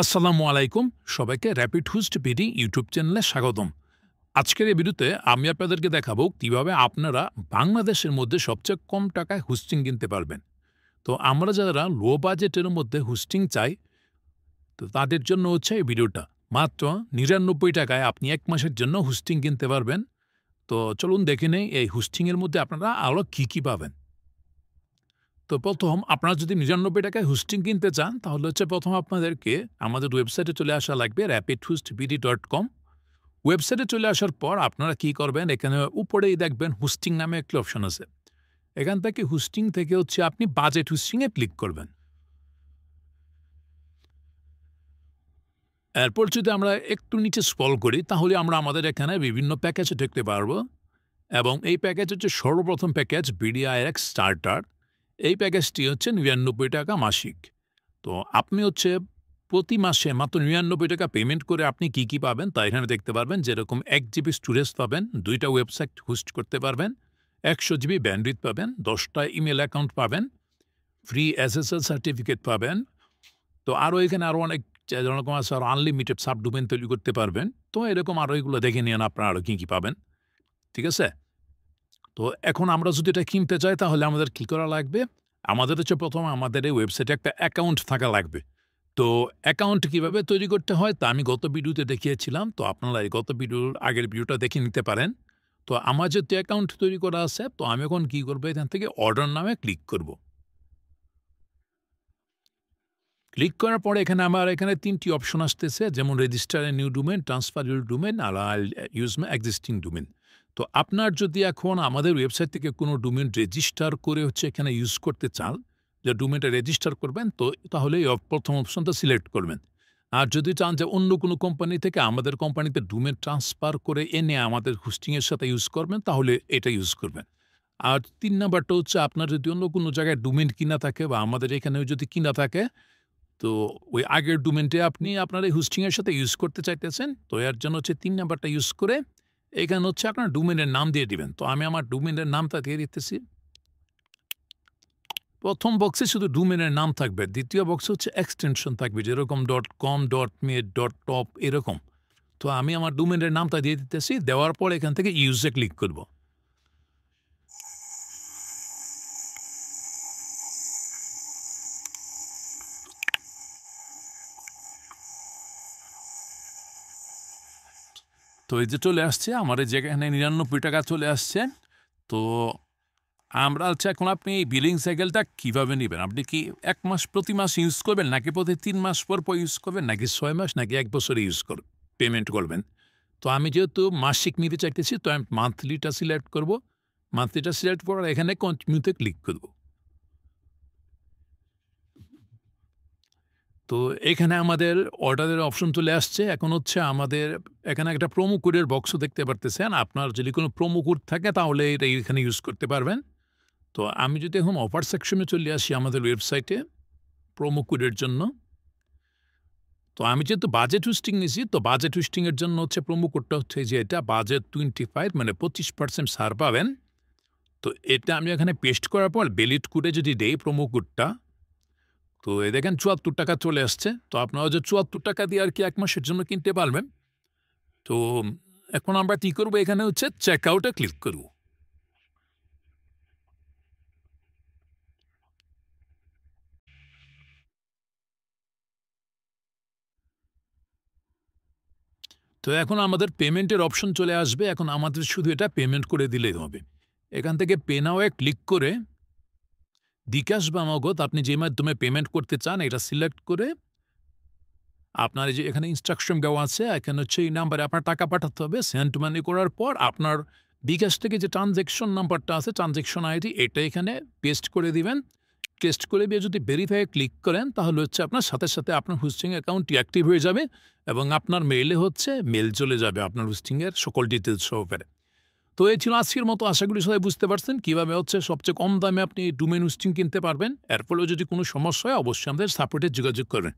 আসসালামু আলাইকুম সবাইকে র্যাপিড হোস্ট বিডি ইউটিউব চ্যানেলে স্বাগতম। আজকের এই ভিডিওতে আমি আপনাদেরকে দেখাবো কিভাবে আপনারা বাংলাদেশের মধ্যে সবচেয়ে কম টাকায় হোস্টিং কিনতে পারবেন। তো আমরা যারা লো বাজেটের মধ্যে হোস্টিং চাই তো তাদের জন্য হচ্ছে এই ভিডিওটা। মাত্র ৯৯ টাকায় আপনি ১ মাসের জন্য হোস্টিং কিনতে পারবেন। তো চলুন দেখে নেই এই হোস্টিংয়ের মধ্যে আপনারা আরও কী পাবেন। তো প্রথম আপনারা যদি ৯৯ টাকায় হোস্টিং কিনতে চান তাহলে হচ্ছে প্রথম আপনাদেরকে আমাদের ওয়েবসাইটে চলে আসা লাগবে rapidhostbd.com। ওয়েবসাইটে চলে আসার পর আপনারা কি করবেন, এখানে উপরেই দেখবেন হোস্টিং নামে একটি অপশন আছে। এখান থেকে হোস্টিং থেকে হচ্ছে আপনি বাজেট হোস্টিংয়ে ক্লিক করবেন। এরপর যদি আমরা একটু নিচে স্ক্রল করি তাহলে আমরা আমাদের এখানে বিভিন্ন প্যাকেজে দেখতে পারবো এবং এই প্যাকেজ হচ্ছে সর্বপ্রথম প্যাকেজ BDIX স্টার্টার। এই প্যাকেজটি হচ্ছে ৯৯ টাকা মাসিক। তো আপনি হচ্ছে প্রতি মাসে মাত্র ৯৯ টাকা পেমেন্ট করে আপনি কি পাবেন তা এখানে দেখতে পারবেন। যেরকম ১ জিবি স্টোরেজ পাবেন, ২টা ওয়েবসাইট হোস্ট করতে পারবেন, ১০০ জিবি ব্যান্ডউইথ পাবেন, ১০টা ইমেল অ্যাকাউন্ট পাবেন, ফ্রি SSL সার্টিফিকেট পাবেন। তো আরও এখানে আরও অনেক যেরকম আছে, আরও আনলিমিটেড সাবডোমেন তৈরি করতে পারবেন। তো এরকম আরও এগুলো দেখে নিন আপনারা আরও কী পাবেন। ঠিক আছে? তো এখন আমরা যদি এটা কিনতে চাই তাহলে আমাদের কী করা লাগবে? আমাদের হচ্ছে প্রথম আমাদের এই ওয়েবসাইটে একটা অ্যাকাউন্ট থাকা লাগবে। তো অ্যাকাউন্ট কিভাবে তৈরি করতে হয় তা আমি গত ভিডিওতে দেখিয়েছিলাম। তো আপনারা এই গত ভিডিওর আগের ভিডিওটা দেখে নিতে পারেন। তো আমার যেহেতু অ্যাকাউন্ট তৈরি করা আছে তো আমি এখন কী করবো, এখান থেকে অর্ডার নামে ক্লিক করব। ক্লিক করার পরে এখানে আমার এখানে ৩টি অপশন আসতেছে, যেমন register a new domain, transfer your domain আর ইউজ মাই এক্সিস্টিং ডোমেন। তো আপনার যদি এখন আমাদের ওয়েবসাইট থেকে কোনো ডোমেন রেজিস্টার করে হচ্ছে এখানে ইউজ করতে চান, যে ডোমেনটা রেজিস্টার করবেন, তো তাহলে এই প্রথম অপশনটা সিলেক্ট করবেন। আর যদি চান যে অন্য কোনো কোম্পানি থেকে আমাদের কোম্পানিতে ডোমেন ট্রান্সফার করে এনে আমাদের হোস্টিংয়ের সাথে ইউজ করবেন তাহলে এটা ইউজ করবেন। আর ৩ নাম্বারটা হচ্ছে আপনার যদি অন্য কোনো জায়গায় ডোমেন কিনা থাকে বা আমাদের এখানেও যদি কিনা থাকে, তো ওই আগের ডোমেনটা আপনি আপনার এই হোস্টিংয়ের সাথে ইউজ করতে চাইতেছেন, তো এর জন্য হচ্ছে ৩ নাম্বারটা ইউজ করে এখানে হচ্ছে আপনার ডোমেনের নাম দিয়ে দিবেন। তো আমি আমার ডোমেনের নামটা দিয়ে দিতেছি। প্রথম বক্সে শুধু ডোমেনের নাম থাকবে, দ্বিতীয় বক্সে হচ্ছে এক্সটেনশন থাকবে, যেরকম .com, .me, .top এরকম। তো আমি আমার ডোমেনের নামটা দিয়ে দিতেছি। দেওয়ার পর এখান থেকে ইউজে ক্লিক করব। তো এই যে চলে আসছে আমার এই যেখানে ৯৯ টাকা চলে আসছে। তো আমরা হচ্ছে এখন আপনি এই বিলিং সাইকেলটা কীভাবে নেবেন? আপনি কি ১ মাস প্রতি মাস ইউজ করবেন, নাকি প্রতি ৩ মাস পর ইউজ করবেন, নাকি ৬ মাস, নাকি ১ বছরে ইউজ পেমেন্ট করবেন? তো আমি যেহেতু মাসিক নিতে চাইতেছি তো আমি মান্থলিটা সিলেক্ট করব। মান্থলিটা সিলেক্ট করার এখানে কন্টিনিউতে ক্লিক করব। তো এখানে আমাদের অর্ডারের অপশন চলে আসছে। এখন হচ্ছে আমাদের এখানে একটা প্রোমো কোডের বক্সও দেখতে পারতেছেন। আপনার যদি কোনো প্রোমো কোড থাকে তাহলে এটা এখানে ইউজ করতে পারবেন। তো আমি যদি এখন অফার সেকশনে চলে আসি আমাদের ওয়েবসাইটে প্রোমো কোডের জন্য, তো আমি যেহেতু বাজেট হোস্টিং নিয়েছি তো বাজেট হোস্টিংয়ের জন্য হচ্ছে প্রোমো কোডটা হচ্ছে যে এটা বাজেট 25, মানে 25% ছাড় পাবেন। তো এটা আমি এখানে পেস্ট করার পর ভ্যালিড কোডে যদি দেই প্রোমো কোডটা, তো এই দেখেন ৭৪ টাকা চলে আসছে। তো আপনারা যে ৭৪ টাকা দিয়ে আর কি ১ মাসের জন্য কিনতে পারবেন। তো এখন আমরা কী করবো, এখানে হচ্ছে চেক আউটে ক্লিক করব। তো এখন আমাদের পেমেন্টের অপশন চলে আসবে। এখন আমাদের শুধু এটা পেমেন্ট করে দিলেই হবে। এখান থেকে পে নাও-এ ক্লিক করে বিকাশ বা নগদ আপনি যে মাধ্যমে পেমেন্ট করতে চান এটা সিলেক্ট করে আপনার এই যে এখানে ইনস্ট্রাকশন দেওয়া আছে, এখানে হচ্ছে এই নাম্বারে আপনার টাকা পাঠাতে হবে। সেন্ড মানি করার পর আপনার বিকাশ থেকে যে ট্রানজ্যাকশন নাম্বারটা আছে, ট্রানজ্যাকশন আইডি, এটা এখানে পেস্ট করে দিবেন। পেস্ট করে দিয়ে যদি ভেরিফাই ক্লিক করেন তাহলে হচ্ছে আপনার সাথে সাথে আপনার হোস্টিং অ্যাকাউন্টটি অ্যাক্টিভ হয়ে যাবে এবং আপনার মেইলে হচ্ছে মেল চলে যাবে আপনার হোস্টিংয়ের সকল ডিটেলস সহকারে। তো এই ছিল আজকের মতো। আশা করি সবাই বুঝতে পারছেন কীভাবে হচ্ছে সবচেয়ে কম দামে আপনি ডোমেন হোস্টিং কিনতে পারবেন। এর ফলেও যদি কোনো সমস্যা হয় অবশ্যই আমাদের সাপোর্টে যোগাযোগ করবেন।